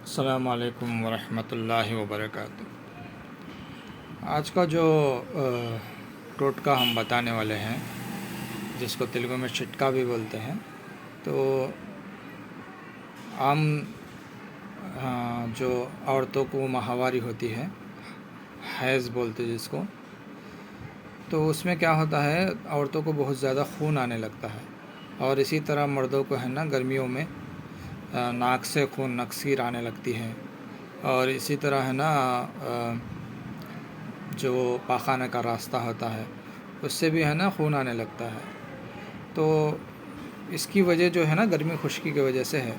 السلام علیکم ورحمۃ اللہ وبرکاتہ۔ آج کا جو ٹوٹکا ہم بتانے والے ہیں، جس کو تیلگو میں چٹکا بھی بولتے ہیں، تو عام جو عورتوں کو ماہواری ہوتی ہے، حیض بولتے جس کو، تو اس میں کیا ہوتا ہے، عورتوں کو بہت زیادہ خون آنے لگتا ہے، اور اسی طرح مردوں کو ہے نا گرمیوں میں ناک سے خون نکسیر آنے لگتی ہے، اور اسی طرح ہے نا جو پاخانے کا راستہ ہوتا ہے اس سے بھی ہے نا خون آنے لگتا ہے۔ تو اس کی وجہ جو ہے نا گرمی خشکی کی وجہ سے ہے۔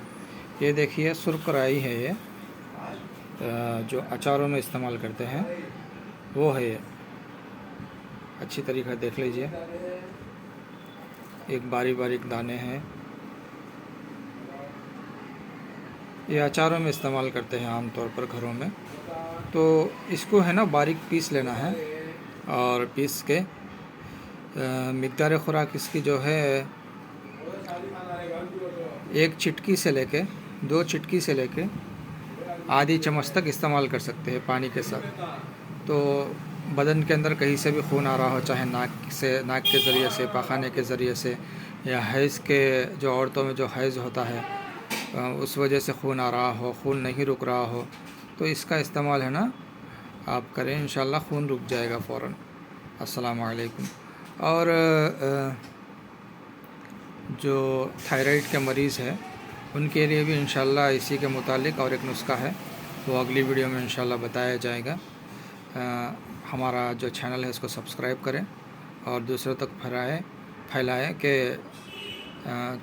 یہ دیکھیے سرخ رائی ہے، یہ جو اچاروں میں استعمال کرتے ہیں وہ ہے، یہ اچھی طریقہ دیکھ لیجئے، ایک باریک باریک دانے ہیں، یہ اچاروں میں استعمال کرتے ہیں عام طور پر گھروں میں۔ تو اس کو ہے نا باریک پیس لینا ہے، اور پیس کے مقدار خوراک اس کی جو ہے 1 چٹکی سے لے کے 2 چٹکی سے لے کے آدھی چمچ تک استعمال کر سکتے ہیں پانی کے ساتھ۔ تو بدن کے اندر کہیں سے بھی خون آ رہا ہو، چاہے ناک کے ذریعے سے، پاخانے کے ذریعے سے، یا حیض کے جو عورتوں میں جو حیض ہوتا ہے اس وجہ سے خون آ رہا ہو، خون نہیں رک رہا ہو، تو اس کا استعمال ہے نا آپ کریں، انشاءاللہ خون رک جائے گا فوراً۔ السلام علیکم۔ اور جو تھائرائیڈ کے مریض ہے ان کے لیے بھی انشاءاللہ اسی کے متعلق اور ایک نسخہ ہے، وہ اگلی ویڈیو میں انشاءاللہ بتایا جائے گا۔ ہمارا جو چینل ہے اس کو سبسکرائب کریں اور دوسروں تک پھیلائیں کہ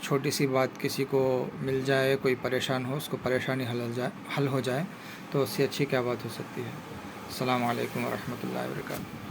چھوٹی سی بات کسی کو مل جائے، کوئی پریشان ہو، اس کو پریشانی حل ہو جائے، تو اس سے اچھی کیا بات ہو سکتی ہے۔ السلام علیکم ورحمۃ اللہ وبرکاتہ۔